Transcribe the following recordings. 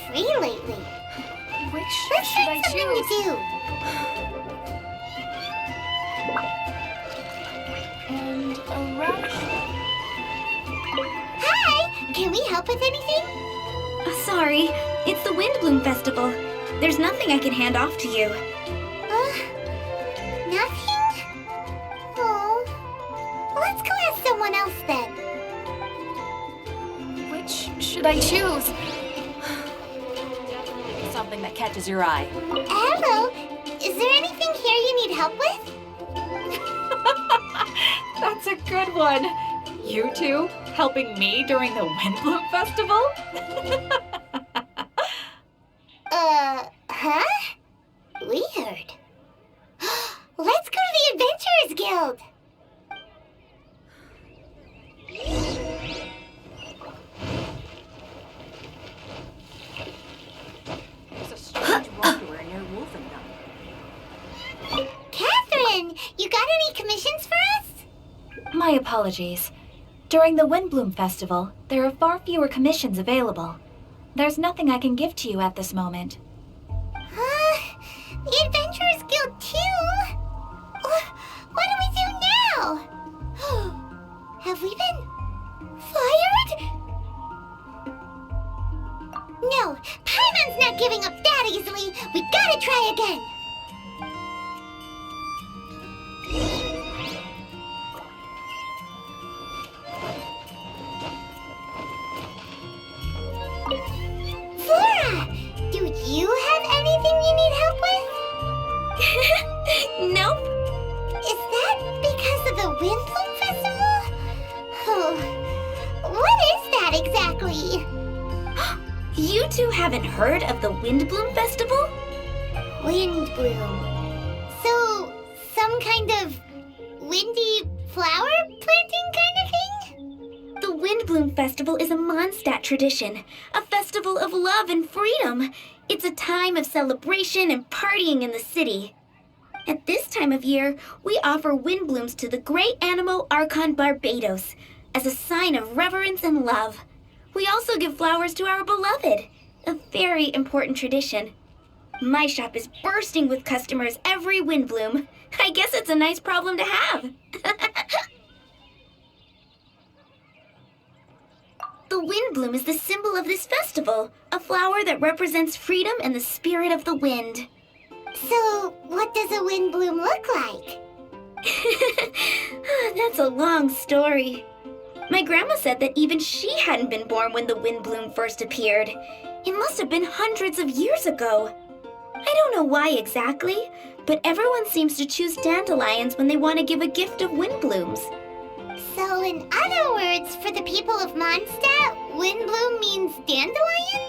free lately. Which Let's should I find something choose? to do. And a rush? Hi! Can we help with anything? Sorry, it's the Windbloom Festival. There's nothing I can hand off to you. Nothing? Oh. Let's go ask someone else then. Which should I choose? Something that catches your eye. Hello. Is there anything here you need help with? That's a good one. You two helping me during the Windbloom Festival? Huh? Weird. Let's go to the Adventurers Guild. There's a strange wanderer near Wolfendom. Catherine, you got any commissions for us? My apologies. During the Windbloom Festival, there are far fewer commissions available. There's nothing I can give to you at this moment. The Adventurers Guild too? What do we do now? Have we been fired? No, Paimon's not giving up that easily. We gotta try again. Flora, do you have anything you need help with? Nope. Is that because of the Windbloom Festival? Oh, what is that exactly? You two haven't heard of the Windbloom Festival? Windbloom. So, some kind of windy flower planting kind of thing? The Windbloom Festival is a Mondstadt tradition, a festival of love and freedom. It's a time of celebration and partying in the city. At this time of year, we offer windblooms to the great Animo Archon Barbados as a sign of reverence and love. We also give flowers to our beloved, a very important tradition. My shop is bursting with customers every windbloom. I guess it's a nice problem to have. The windbloom is the symbol of this festival, a flower that represents freedom and the spirit of the wind. So, what does a windbloom look like? That's a long story. My grandma said that even she hadn't been born when the windbloom first appeared. It must have been hundreds of years ago. I don't know why exactly, but everyone seems to choose dandelions when they want to give a gift of windblooms. So, in other words, for the people of Mondstadt, windbloom means dandelion?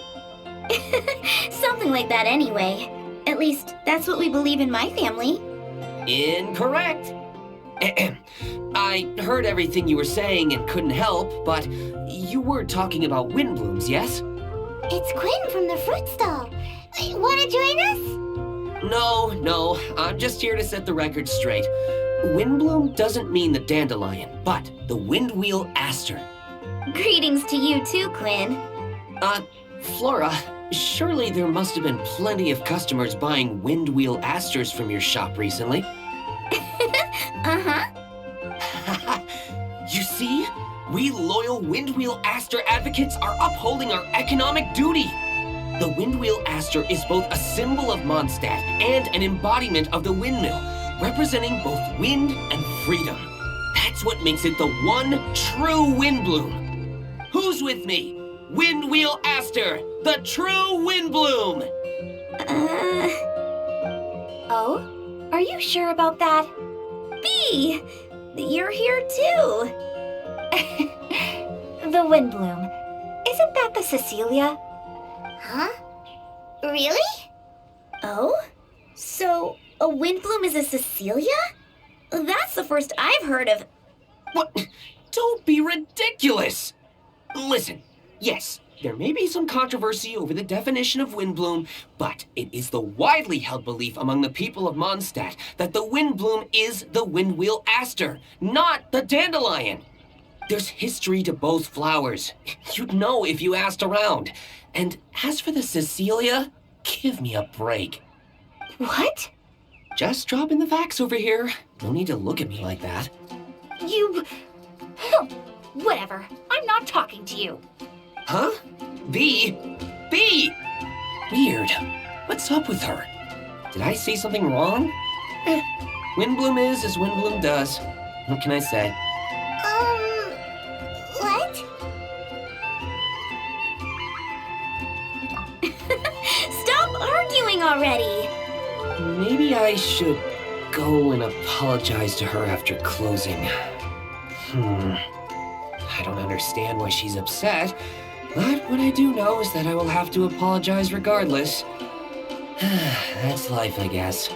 Something like that anyway. At least, that's what we believe in my family. Incorrect. I heard everything you were saying and couldn't help, but you were talking about windblooms, yes? It's Quinn from the fruit stall. Want to join us? No, I'm just here to set the record straight. Windbloom doesn't mean the dandelion, but the windwheel aster. Greetings to you too, Quinn. Flora, surely there must have been plenty of customers buying windwheel asters from your shop recently. Uh-huh. You see? We loyal Windwheel Aster advocates are upholding our economic duty. The Windwheel Aster is both a symbol of Mondstadt and an embodiment of the windmill, representing both wind and freedom. That's what makes it the one true Windbloom. Who's with me? Windwheel Aster, the true Windbloom! Oh? Are you sure about that? Bee! You're here too! The Windbloom. Isn't that the Cecilia? Huh? Really? Oh? So, a Windbloom is a Cecilia? That's the first I've heard of. What? Don't be ridiculous! Listen, yes, there may be some controversy over the definition of Windbloom, but it is the widely held belief among the people of Mondstadt that the Windbloom is the Windwheel Aster, not the dandelion. There's history to both flowers. You'd know if you asked around. And as for the Cecilia, give me a break. What? Just dropping the facts over here. No need to look at me like that. You... Whatever. I'm not talking to you. Huh? Bee? Bee! Weird. What's up with her? Did I say something wrong? Windbloom is as Windbloom does. What can I say? What? Stop arguing already! Maybe I should go and apologize to her after closing. I don't understand why she's upset, but what I do know is that I will have to apologize regardless. That's life, I guess.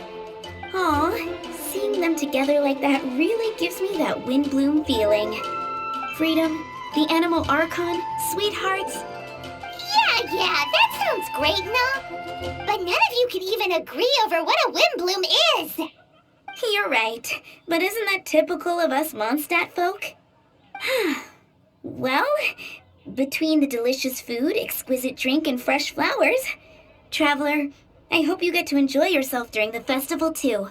Aw, seeing them together like that really gives me that Windbloom feeling. Freedom, the Animal Archon, sweethearts. Yeah, that sounds great and all. But none of you can even agree over what a Windbloom is. You're right, but isn't that typical of us Mondstadt folk? Well, between the delicious food, exquisite drink, and fresh flowers, Traveler, I hope you get to enjoy yourself during the festival too.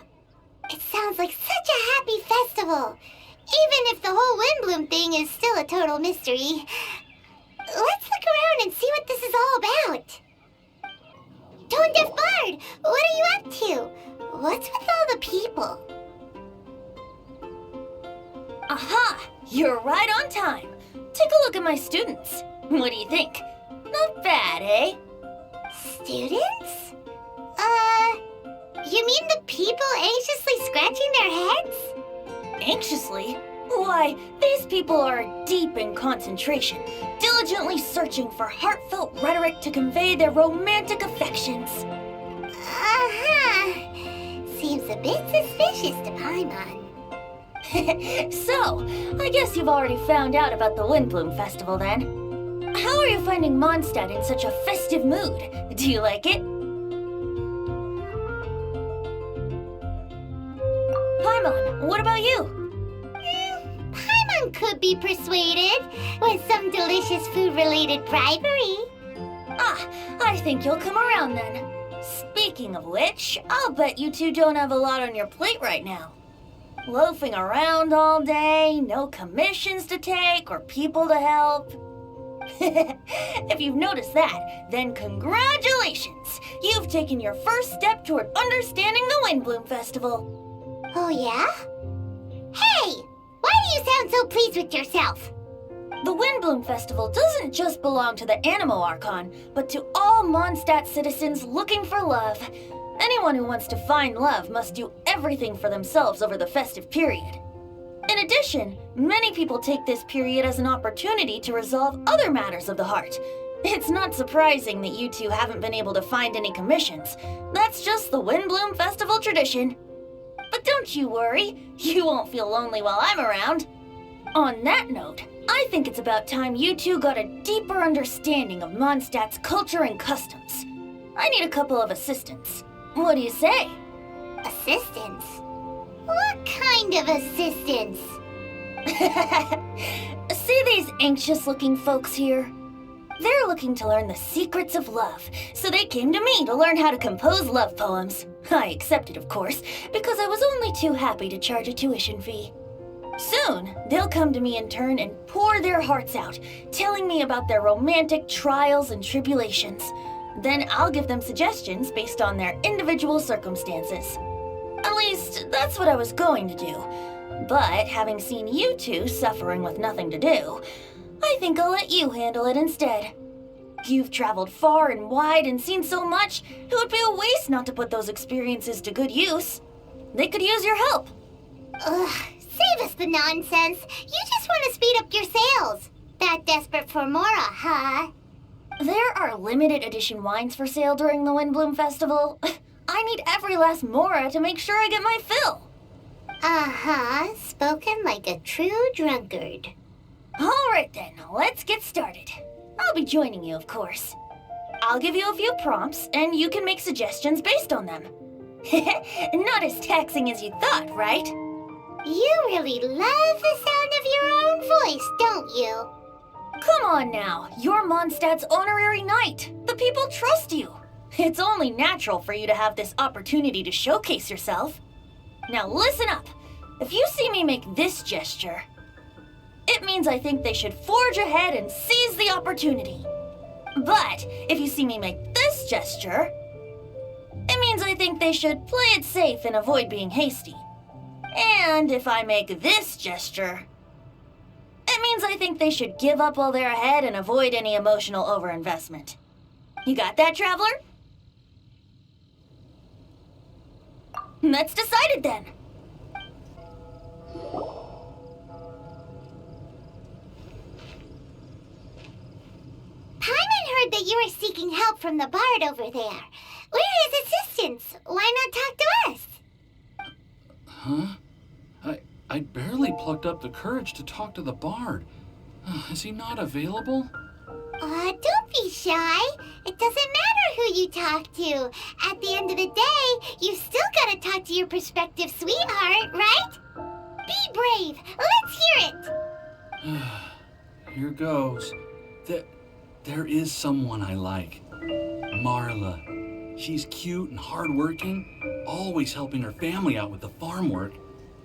It sounds like such a happy festival. Even if the whole Windbloom thing is still a total mystery. Let's look around and see what this is all about. Tone Deaf Bard, what are you up to? What's with all the people? Aha! You're right on time. Take a look at my students. What do you think? Not bad, eh? Students? You mean the people anxiously scratching their heads? Anxiously? Why, these people are deep in concentration, diligently searching for heartfelt rhetoric to convey their romantic affections. Uh-huh. Seems a bit suspicious to Paimon. So, I guess you've already found out about the Windbloom Festival then. How are you finding Mondstadt in such a festive mood? Do you like it? Paimon, what about you? Paimon could be persuaded with some delicious food-related bribery. Ah, I think you'll come around then. Speaking of which, I'll bet you two don't have a lot on your plate right now. Loafing around all day, no commissions to take or people to help. If you've noticed that, then congratulations! You've taken your first step toward understanding the Windbloom Festival. Oh, yeah? Hey! Why do you sound so pleased with yourself? The Windbloom Festival doesn't just belong to the Animal Archon, but to all Mondstadt citizens looking for love. Anyone who wants to find love must do everything for themselves over the festive period. In addition, many people take this period as an opportunity to resolve other matters of the heart. It's not surprising that you two haven't been able to find any commissions. That's just the Windbloom Festival tradition. But don't you worry, you won't feel lonely while I'm around. On that note, I think it's about time you two got a deeper understanding of Mondstadt's culture and customs. I need a couple of assistants. What do you say? Assistance? What kind of assistance? See these anxious-looking folks here? They're looking to learn the secrets of love, so they came to me to learn how to compose love poems. I accepted, of course, because I was only too happy to charge a tuition fee. Soon, they'll come to me in turn and pour their hearts out, telling me about their romantic trials and tribulations. Then I'll give them suggestions based on their individual circumstances. At least, that's what I was going to do. But having seen you two suffering with nothing to do, I think I'll let you handle it instead. You've traveled far and wide and seen so much, it would be a waste not to put those experiences to good use. They could use your help. Ugh, save us the nonsense. You just want to speed up your sales. That desperate for Mora, huh? There are limited edition wines for sale during the Windbloom Festival. I need every last Mora to make sure I get my fill. Uh-huh, spoken like a true drunkard. All right then, let's get started. I'll be joining you, of course. I'll give you a few prompts, and you can make suggestions based on them. Not as taxing as you thought, right? You really love the sound of your own voice, don't you? Come on now. You're Mondstadt's honorary knight. The people trust you. It's only natural for you to have this opportunity to showcase yourself. Now listen up. If you see me make this gesture, it means I think they should forge ahead and seize the opportunity. But if you see me make this gesture, it means I think they should play it safe and avoid being hasty. And if I make this gesture, it means I think they should give up while they're ahead and avoid any emotional overinvestment. You got that, traveler? That's decided then. Paimon heard that you were seeking help from the bard over there. We're his assistants. Why not talk to us? Huh? I barely plucked up the courage to talk to the bard. Is he not available? Don't be shy. It doesn't matter who you talk to. At the end of the day, you still gotta talk to your prospective sweetheart, right? Be brave. Let's hear it. Here goes. There is someone I like. Marla. She's cute and hardworking, always helping her family out with the farm work.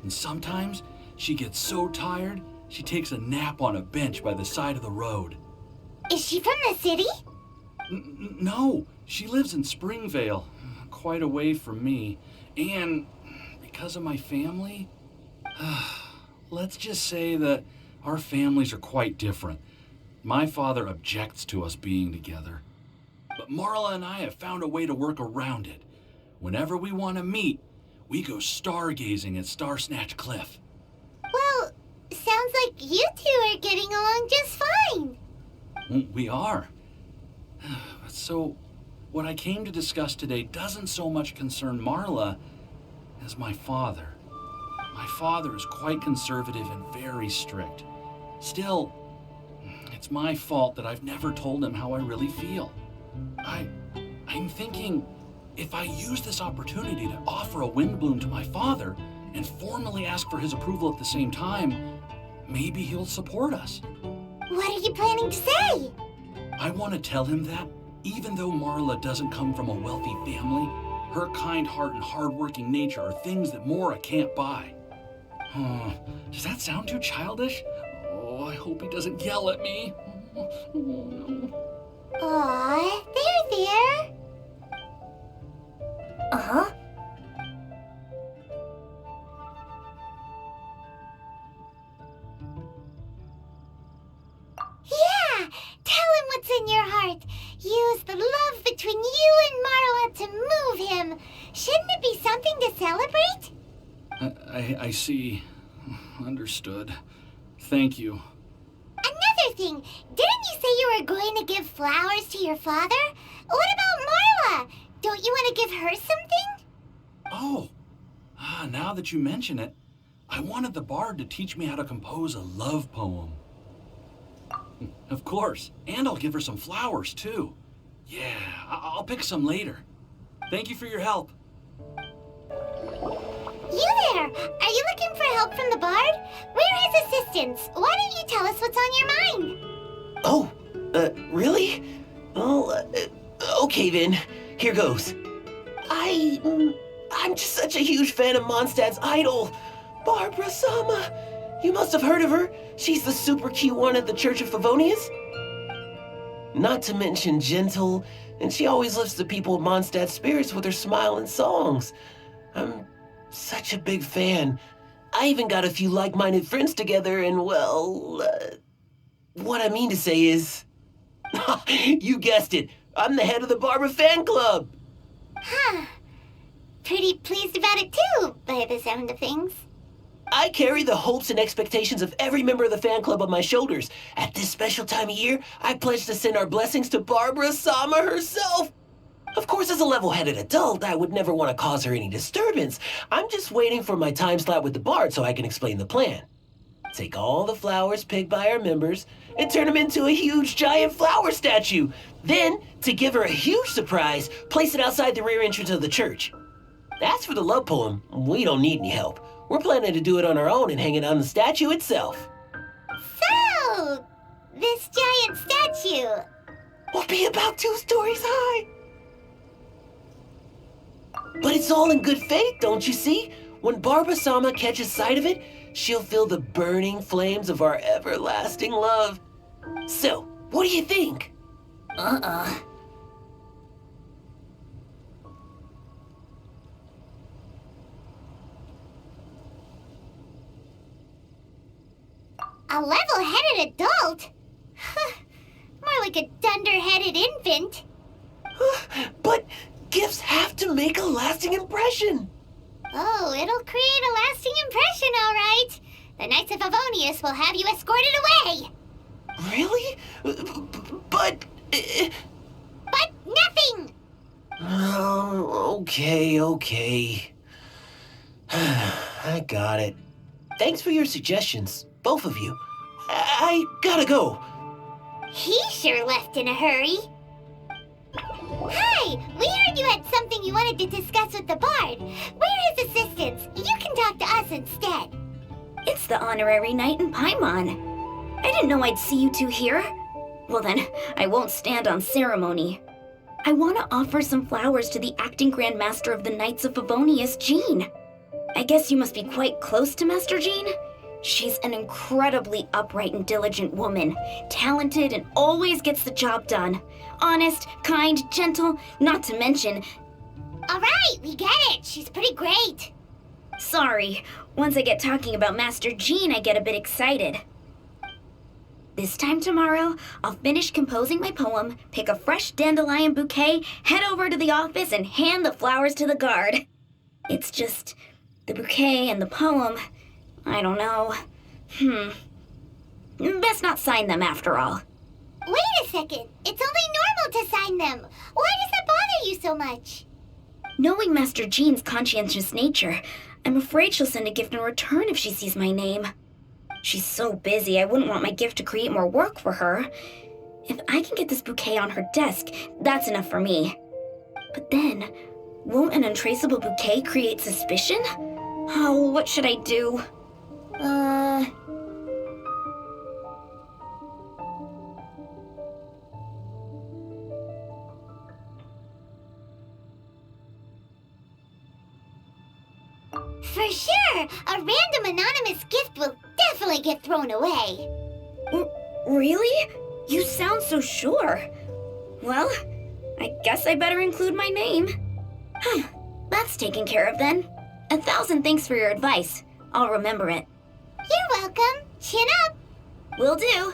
And sometimes she gets so tired, she takes a nap on a bench by the side of the road. Is she from the city? No, she lives in Springvale, quite away from me. And because of my family, let's just say that our families are quite different. My father objects to us being together. But Marla and I have found a way to work around it. Whenever we want to meet, we go stargazing at Starsnatch Cliff. Well, sounds like you two are getting along just fine. We are. So, what I came to discuss today doesn't so much concern Marla as my father. My father is quite conservative and very strict. Still, it's my fault that I've never told him how I really feel. I'm thinking, if I use this opportunity to offer a Windbloom to my father and formally ask for his approval at the same time, maybe he'll support us. What are you planning to say? I want to tell him that, even though Marla doesn't come from a wealthy family, her kind heart and hardworking nature are things that Mora can't buy. Does that sound too childish? Oh, I hope he doesn't yell at me. Oh, no. Aw, there. Uh-huh. Yeah, tell him what's in your heart. Use the love between you and Marla to move him. Shouldn't it be something to celebrate? I see. Understood. Thank you. Another thing, didn't you say you were going to give flowers to your father? What about Marla? Don't you want to give her something? Oh, now that you mention it, I wanted the bard to teach me how to compose a love poem. Of course, and I'll give her some flowers, too. Yeah, I'll pick some later. Thank you for your help. You there! Are you looking for help from the bard? We're his assistants. Why don't you tell us what's on your mind? Oh, really? Well, okay then. Here goes. I'm just such a huge fan of Mondstadt's idol, Barbara Sama. You must have heard of her. She's the super cute one at the Church of Favonius. Not to mention gentle, and she always lifts the people of Mondstadt's spirits with her smile and songs. I'm such a big fan. I even got a few like-minded friends together, and well, what I mean to say is, you guessed it, I'm the head of the Barbara fan club. Huh. Pretty pleased about it too, by the sound of things. I carry the hopes and expectations of every member of the fan club on my shoulders. At this special time of year, I pledge to send our blessings to Barbara Sama herself. Of course, as a level-headed adult, I would never want to cause her any disturbance. I'm just waiting for my time slot with the bard so I can explain the plan. Take all the flowers picked by our members and turn them into a huge giant flower statue. Then, to give her a huge surprise, place it outside the rear entrance of the church. As for the love poem, we don't need any help. We're planning to do it on our own and hang it on the statue itself. So, this giant statue. Will be about 2 stories high. But it's all in good faith, don't you see? When Barbasama catches sight of it, she'll feel the burning flames of our everlasting love. So, what do you think? A level-headed adult? More like a dunder-headed infant. But gifts have to make a lasting impression. Oh, it'll create a lasting impression, all right. The Knights of Favonius will have you escorted away. Really? But... But nothing! Oh, okay. I got it. Thanks for your suggestions, both of you. I gotta go. He sure left in a hurry. Hi! We heard you had something you wanted to discuss with the Bard. We're his assistants. You can talk to us instead. It's the honorary knight in Paimon. I didn't know I'd see you two here. Well then, I won't stand on ceremony. I want to offer some flowers to the acting Grand Master of the Knights of Favonius, Jean. I guess you must be quite close to Master Jean? She's an incredibly upright and diligent woman, talented and always gets the job done. Honest, kind, gentle, not to mention... All right, we get it. She's pretty great. Sorry, once I get talking about Master Jean, I get a bit excited. This time tomorrow, I'll finish composing my poem, pick a fresh dandelion bouquet, head over to the office, and hand the flowers to the guard. It's just the bouquet and the poem... I don't know. Best not sign them after all. Wait a second. It's only normal to sign them. Why does that bother you so much? Knowing Master Jean's conscientious nature, I'm afraid she'll send a gift in return if she sees my name. She's so busy, I wouldn't want my gift to create more work for her. If I can get this bouquet on her desk, that's enough for me. But then, won't an untraceable bouquet create suspicion? Oh, what should I do? For sure, a random anonymous gift will definitely get thrown away. Really? You sound so sure. Well, I guess I better include my name. That's taken care of then. 1,000 thanks for your advice. I'll remember it. You're welcome. Chin up. Will do.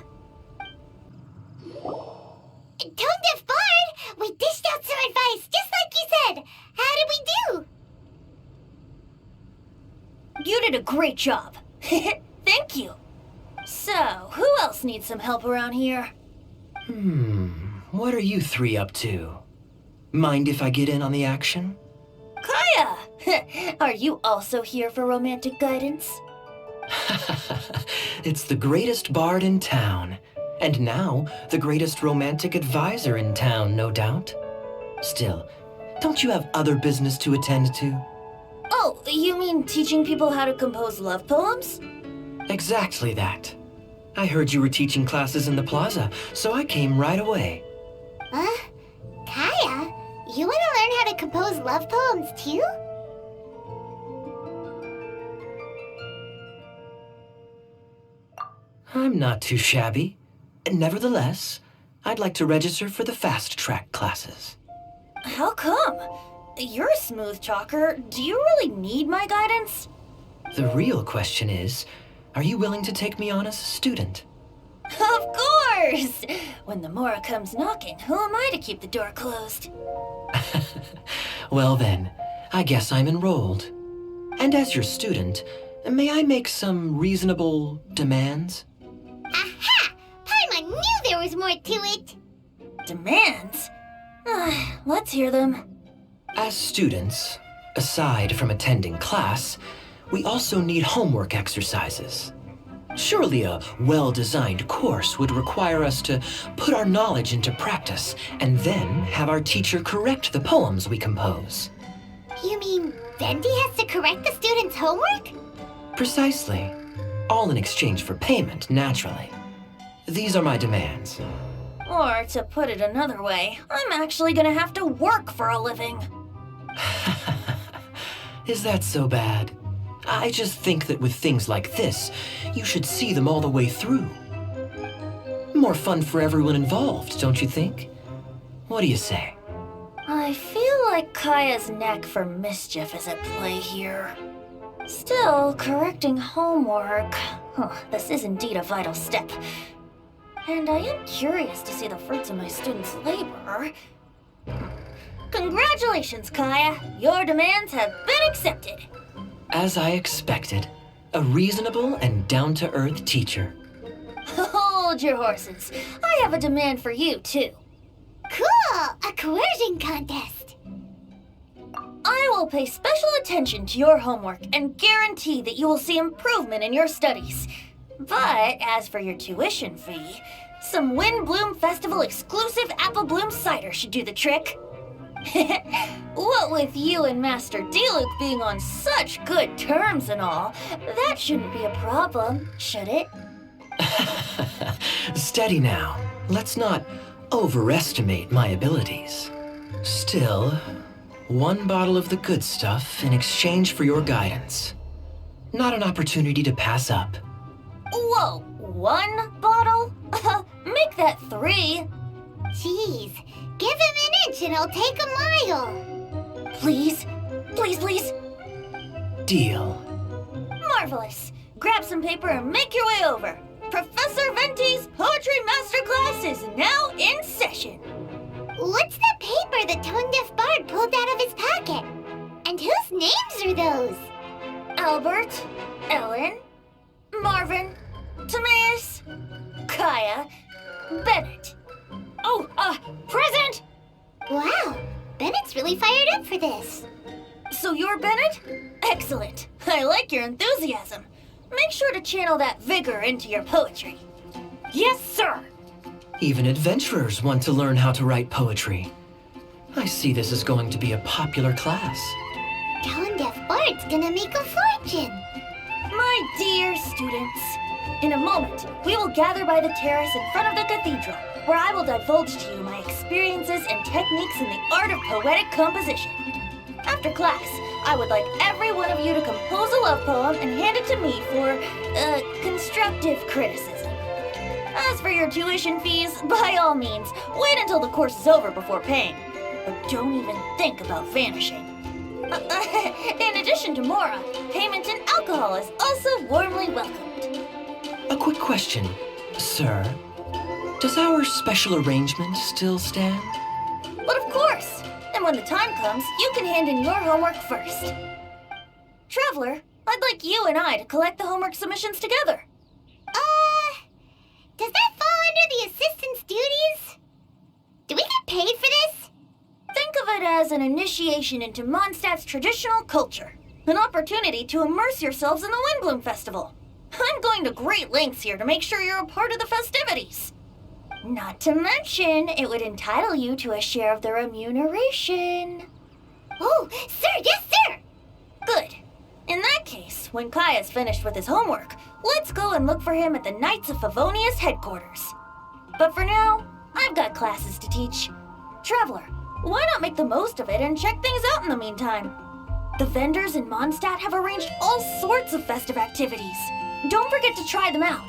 Tone Deaf Bard, we dished out some advice, just like you said. How did we do? You did a great job. Thank you. So, who else needs some help around here? What are you three up to? Mind if I get in on the action? Kaya! Are you also here for romantic guidance? It's the greatest bard in town. And now, the greatest romantic advisor in town, no doubt. Still, don't you have other business to attend to? Oh, you mean teaching people how to compose love poems? Exactly that. I heard you were teaching classes in the plaza, so I came right away. Huh? Kaya, you want to learn how to compose love poems too? I'm not too shabby. Nevertheless, I'd like to register for the fast-track classes. How come? You're a smooth talker. Do you really need my guidance? The real question is, are you willing to take me on as a student? Of course! When the Mora comes knocking, who am I to keep the door closed? Well then, I guess I'm enrolled. And as your student, may I make some reasonable demands? Aha! Paimon knew there was more to it! Demands? Let's hear them. As students, aside from attending class, we also need homework exercises. Surely a well-designed course would require us to put our knowledge into practice and then have our teacher correct the poems we compose. You mean Bendy has to correct the students' homework? Precisely. All in exchange for payment, naturally. These are my demands. Or, to put it another way, I'm actually gonna have to work for a living. Is that so bad? I just think that with things like this, you should see them all the way through. More fun for everyone involved, don't you think? What do you say? I feel like Kaya's knack for mischief is at play here. Still, correcting homework. This is indeed a vital step. And I am curious to see the fruits of my students' labor. Congratulations, Kaya! Your demands have been accepted. As I expected, a reasonable and down-to-earth teacher. Hold your horses. I have a demand for you, too. Cool! A coercion contest. I will pay special attention to your homework and guarantee that you will see improvement in your studies. But as for your tuition fee, some Windbloom Festival exclusive Apple Bloom cider should do the trick. What with you and Master Diluc being on such good terms and all, that shouldn't be a problem, should it? Steady now. Let's not overestimate my abilities. Still, one bottle of the good stuff in exchange for your guidance. Not an opportunity to pass up. Whoa, one bottle? Make that 3. Jeez, give him an inch and I'll take a mile. Please, please, please. Deal. Marvelous. Grab some paper and make your way over. Professor Venti's Poetry Masterclass is now in session. What's the paper the tone-deaf bard pulled out of his pocket? And whose names are those? Albert, Ellen, Marvin, Timaeus, Kaya, Bennett. Oh, present! Wow, Bennett's really fired up for this. So you're Bennett? Excellent. I like your enthusiasm. Make sure to channel that vigor into your poetry. Yes, sir! Even adventurers want to learn how to write poetry. I see this is going to be a popular class. Tone-deaf bard's gonna make a fortune. My dear students, in a moment, we will gather by the terrace in front of the cathedral, where I will divulge to you my experiences and techniques in the art of poetic composition. After class, I would like every one of you to compose a love poem and hand it to me for, constructive criticism. As for your tuition fees, by all means, wait until the course is over before paying. But don't even think about vanishing. In addition to Mora, payment in alcohol is also warmly welcomed. A quick question, sir. Does our special arrangement still stand? But of course! And when the time comes, you can hand in your homework first. Traveler, I'd like you and I to collect the homework submissions together. Does that fall under the assistant's duties? Do we get paid for this? Think of it as an initiation into Mondstadt's traditional culture. An opportunity to immerse yourselves in the Windbloom Festival. I'm going to great lengths here to make sure you're a part of the festivities. Not to mention, it would entitle you to a share of the remuneration. Oh, sir, yes, sir! Good. In that case, when Kaya's finished with his homework, let's go and look for him at the Knights of Favonius headquarters. But for now, I've got classes to teach. Traveler, why not make the most of it and check things out in the meantime? The vendors in Mondstadt have arranged all sorts of festive activities. Don't forget to try them out.